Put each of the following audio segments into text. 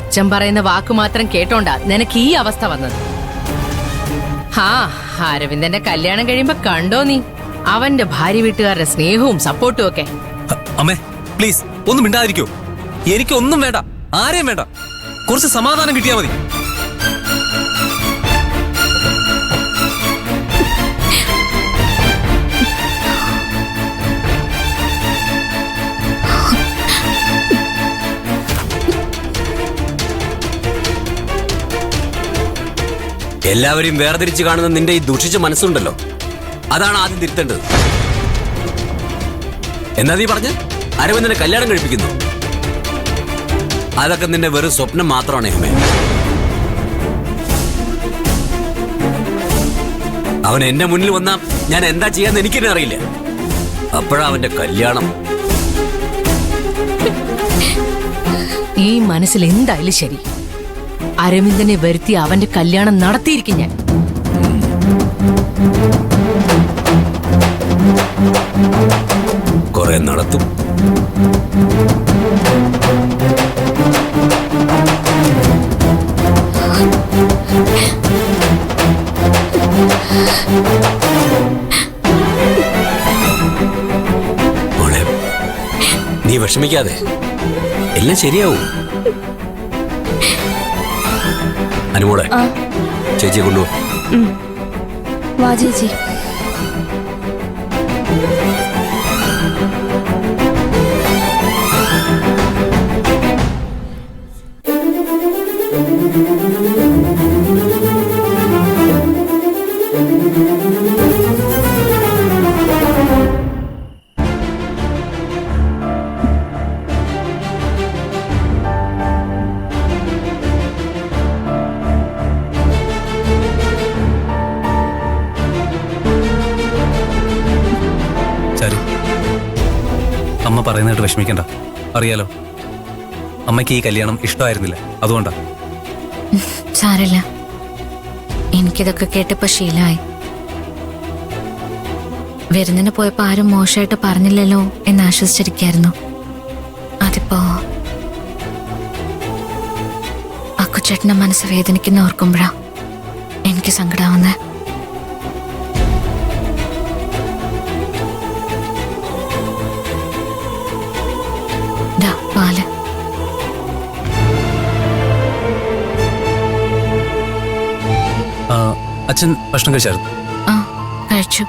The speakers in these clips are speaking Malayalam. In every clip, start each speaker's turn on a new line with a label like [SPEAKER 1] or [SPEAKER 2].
[SPEAKER 1] അച്ഛൻ പറയുന്ന വാക്ക് മാത്രം കേട്ടോണ്ടാ നിനക്ക് ഈ അവസ്ഥ വന്നത്. അരവിന്ദന്റെ കല്യാണം കഴിയുമ്പോ കണ്ടോ നീ അവന്റെ ഭാര്യ വീട്ടുകാരുടെ സ്നേഹവും സപ്പോർട്ടും ഒക്കെ.
[SPEAKER 2] അമ്മേ പ്ലീസ് ഒന്നും മിണ്ടാതിരിക്കോ. എനിക്കൊന്നും വേണ്ട, ആരെയും വേണ്ട. കുറച്ച് സമാധാനം കിട്ടിയാ മതി.
[SPEAKER 3] എല്ലാവരെയും വേർതിരിച്ച് കാണുന്ന നിന്റെ ഈ ദുഷിച്ച മനസ്സുണ്ടല്ലോ, അതാണ് ആദ്യം തിരുത്തേണ്ടത്. എന്നാ നീ പറഞ്ഞ് അരവിന്ദനെ കല്യാണം കഴിപ്പിക്കുന്നു? അതൊക്കെ നിന്റെ വെറും സ്വപ്നം മാത്രമാണ് ഹേമേ. അവൻ എന്റെ മുന്നിൽ വന്നാ ഞാൻ എന്താ ചെയ്യാന്ന് എനിക്കെന്നെ അറിയില്ല. അപ്പോഴാ അവന്റെ കല്യാണം.
[SPEAKER 1] ഈ മനസ്സിൽ എന്തായാലും ശരി, അരവിന്ദനെ വരുത്തി അവന്റെ കല്യാണം നടത്തിയിരിക്കും ഞാൻ.
[SPEAKER 3] കുറെ നടത്തും. മോളെ, നീ വിഷമിക്കാതെ, എല്ലാം ശരിയാവും. അനുമോളെ, ചേച്ചിയെ കൊണ്ടുപോ.
[SPEAKER 4] വാ ചേച്ചി.
[SPEAKER 2] അമ്മ പറയുന്നതായിട്ട് വിഷമിക്കണ്ട. അറിയാലോ, അമ്മയ്ക്ക് ഈ കല്യാണം ഇഷ്ടമായിരുന്നില്ല, അതുകൊണ്ടാ.
[SPEAKER 4] സാരല്ല, എനിക്കിതൊക്കെ കേട്ടപ്പോ ശീലമായി. വിരുന്നിന് പോയപ്പോ ആരും മോശമായിട്ട് പറഞ്ഞില്ലല്ലോ എന്ന് ആശ്വസിച്ചിരിക്കായിരുന്നു. അതിപ്പോ അക്കുച്ചേട്ടന്റെ മനസ്സ് വേദനിക്കുന്ന ഓർക്കുമ്പോഴാ എനിക്ക് സങ്കടാവുന്നേ. പാല്.
[SPEAKER 2] അച്ഛൻ ഭക്ഷണം കഴിച്ചായിരുന്നു?
[SPEAKER 4] ആ, കഴിച്ചു.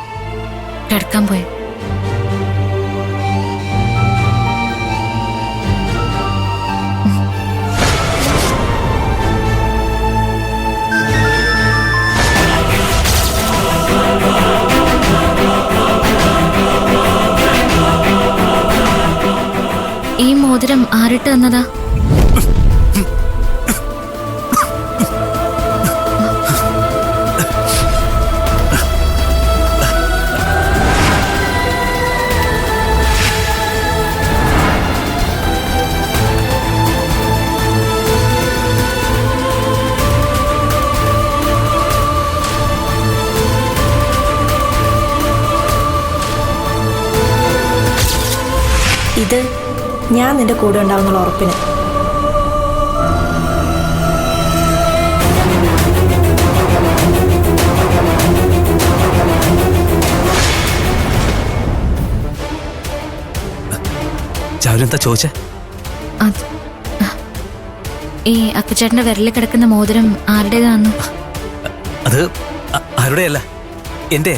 [SPEAKER 4] കിടക്കാൻ പോയി. ഈ മോതിരം ആരിട്ട് തന്നതാ?
[SPEAKER 5] ഇത് ഞാൻ നിന്റെ കൂടെ ഉണ്ടാവുന്നുള്ള ഉറപ്പിന്.
[SPEAKER 2] ചാരുന്താ ചോദിച്ചേ?
[SPEAKER 4] ഈ അക്കുച്ചേട്ടന്റെ വിരലിൽ കിടക്കുന്ന മോതിരം ആരുടേതാന്ന്?
[SPEAKER 2] അത് ആരുടെയല്ല, എന്റെ.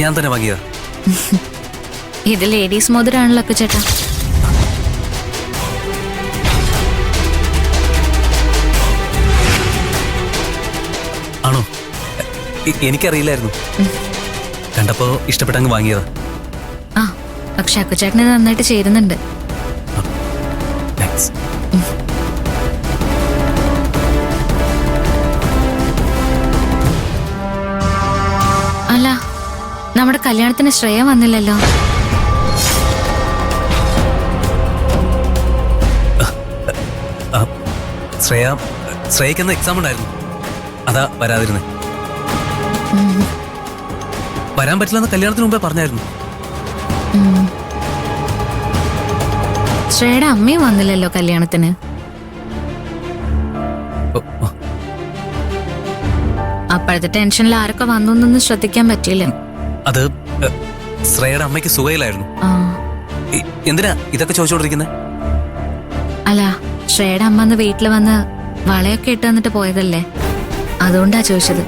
[SPEAKER 2] ഞാൻ തന്നെ വാങ്ങിയതാ.
[SPEAKER 4] ഇത് ലേഡീസ് മോതിരാണല്ലോ അക്കുച്ചേട്ടാ.
[SPEAKER 2] ആണോ? എനിക്കറിയില്ലായിരുന്നു. കണ്ടപ്പോ ഇഷ്ടപ്പെട്ടങ്ങ് വാങ്ങിയതാ.
[SPEAKER 4] ആ, പക്ഷെ അക്കുച്ചേട്ടന് നന്നായിട്ട് ചേരുന്നുണ്ട്. അല്ല, നമ്മുടെ കല്യാണത്തിന് ശ്രേയ വന്നില്ലല്ലോ.
[SPEAKER 2] ശ്രേയക്കെന്ന എക്സാം ഉണ്ടായിരുന്നു, അതാ വരാതിരുന്നേ. വരാൻ പറ്റില്ലെന്ന് കല്യാണത്തിന് മുമ്പേ പറഞ്ഞായിരുന്നു.
[SPEAKER 4] ശ്രേയയുടെ അമ്മയും വന്നില്ലല്ലോ കല്യാണത്തിന്. അപ്പോഴത്തെ ടെൻഷനിൽ ആരൊക്കെ വന്നു എന്നൊന്നും ശ്രദ്ധിക്കാൻ പറ്റിയില്ല.
[SPEAKER 2] അത് ശ്രേയയുടെ അമ്മയ്ക്ക് സുഖയിലായിരുന്നു.
[SPEAKER 4] ആ,
[SPEAKER 2] എന്തിനാ ഇതൊക്കെ ചോദിച്ചോണ്ടിരിക്കുന്നത്?
[SPEAKER 4] അല്ല, ശ്രേയുടെ അമ്മ അന്ന് വീട്ടിൽ വന്ന് വളയൊക്കെ ഇട്ട് വന്നിട്ട് പോയതല്ലേ, അതുകൊണ്ടാ ചോദിച്ചത്.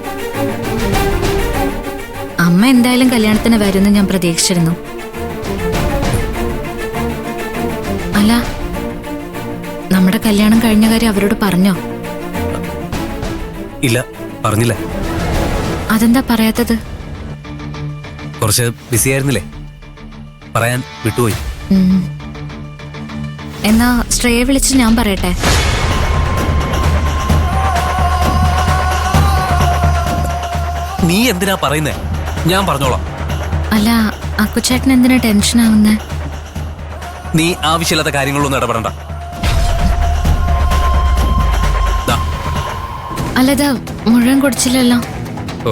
[SPEAKER 4] അമ്മ എന്തായാലും കല്യാണത്തിന് വരുമെന്ന് ഞാൻ പ്രതീക്ഷിച്ചിരുന്നു. അല്ല, നമ്മുടെ കല്യാണം കഴിഞ്ഞ കാര്യം അവരോട് പറഞ്ഞോ?
[SPEAKER 2] ഇല്ല, പറഞ്ഞില്ല.
[SPEAKER 4] അതെന്താ പറയാത്തത്?
[SPEAKER 2] കുറച്ച് ബിസി ആയിരുന്നില്ലേ, പറയാൻ വിട്ടുപോയി.
[SPEAKER 4] ഉം. എന്നാ ശ്രേയെ വിളിച്ച് ഞാൻ പറയട്ടെ.
[SPEAKER 2] നീ എന്തിനാ പറയുന്നേ? ഞാൻ പറഞ്ഞോളാം.
[SPEAKER 4] അല്ല, അക്കുച്ചേട്ടൻ എന്തിനാ ടെൻഷൻ ആവുന്നേ?
[SPEAKER 2] നീ ആവശ്യമില്ലാത്ത കാര്യങ്ങളൊന്നും ഇടപെടണ്ട. ദാ.
[SPEAKER 4] അല്ലത് മുഴുവൻ കുടിച്ചില്ലല്ലോ.
[SPEAKER 2] ഓ,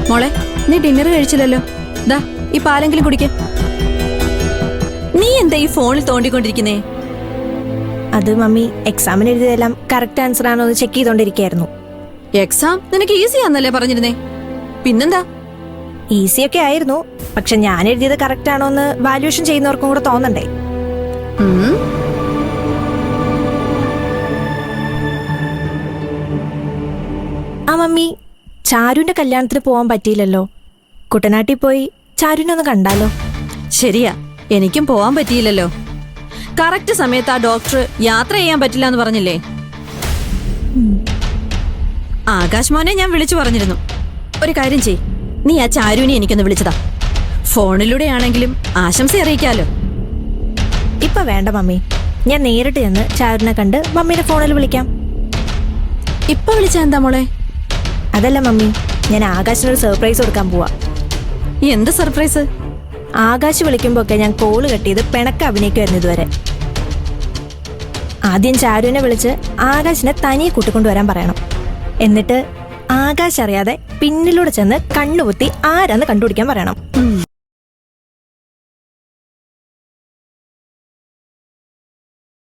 [SPEAKER 6] മോളെ, നീ ഡിന്നർ കഴിച്ചില്ലല്ലോ. ദാ ഈ പാലെങ്കിലും കുടിക്ക. നീ എന്താ ഈ ഫോണിൽ തോണ്ടിക്കൊണ്ടിരിക്കുന്നേ?
[SPEAKER 5] അത് മമ്മി എക്സാമിന് എഴുതിയതെല്ലാം കറക്റ്റ് ആൻസർ ആണോ എന്ന് ചെക്ക് ചെയ്തോണ്ടിരിക്കായിരുന്നു.
[SPEAKER 6] എക്സാം നിനക്ക് ഈസി ആന്നല്ലേ പറഞ്ഞിരുന്നേ, പിന്നെന്താ?
[SPEAKER 5] ഈസിയൊക്കെ ആയിരുന്നു, പക്ഷെ ഞാൻ എഴുതിയത് കറക്റ്റ് ആണോ എന്ന് വാല്യുവേഷൻ ചെയ്യുന്നവർക്കും കൂടെ തോന്നണ്ടേ.
[SPEAKER 6] ഉം.
[SPEAKER 5] ആ മമ്മി, ചാരുവിന്റെ കല്യാണത്തിന് പോവാൻ പറ്റിയില്ലല്ലോ. കുട്ടനാട്ടിൽ പോയി ചാരുവിനെ ഒന്ന് കണ്ടാലോ?
[SPEAKER 6] ശരിയാ, എനിക്കും പോവാൻ പറ്റിയില്ലല്ലോ. കറക്റ്റ് സമയത്ത് ആ ഡോക്ടർ യാത്ര ചെയ്യാൻ പറ്റില്ല എന്ന് പറഞ്ഞില്ലേ? ആകാശ് മോനെ ഞാൻ വിളിച്ചു പറഞ്ഞിരുന്നു. ഒരു കാര്യം ചെയ്, നീ ആ ചാരുവിനെ എനിക്കൊന്ന് വിളിച്ചതാ. ഫോണിലൂടെ ആണെങ്കിലും ആശംസ അറിയിക്കാലോ.
[SPEAKER 5] ഇപ്പൊ വേണ്ട മമ്മി, ഞാൻ നേരിട്ട് ചെന്ന് ചാരുവിനെ കണ്ട് മമ്മിയുടെ ഫോണിൽ വിളിക്കാം.
[SPEAKER 6] ഇപ്പൊ വിളിച്ച എന്താ മോളെ?
[SPEAKER 5] അതല്ല മമ്മി, ഞാൻ ആകാശിനൊരു സർപ്രൈസ് കൊടുക്കാൻ പോവാ.
[SPEAKER 6] എന്ത് സർപ്രൈസ്?
[SPEAKER 5] ആകാശ് വിളിക്കുമ്പോ ഒക്കെ ഞാൻ കോള് കെട്ടിയത് പിണക്ക അഭിനയിക്കുമായിരുന്നു ഇതുവരെ. ആദ്യം ചാരുവിനെ വിളിച്ച് ആകാശിനെ തനിയെ കൂട്ടിക്കൊണ്ടുവരാൻ പറയണം. എന്നിട്ട് ആകാശ് അറിയാതെ പിന്നിലൂടെ ചെന്ന് കണ്ണുപൊത്തി ആരാന്ന് കണ്ടുപിടിക്കാൻ പറയണം.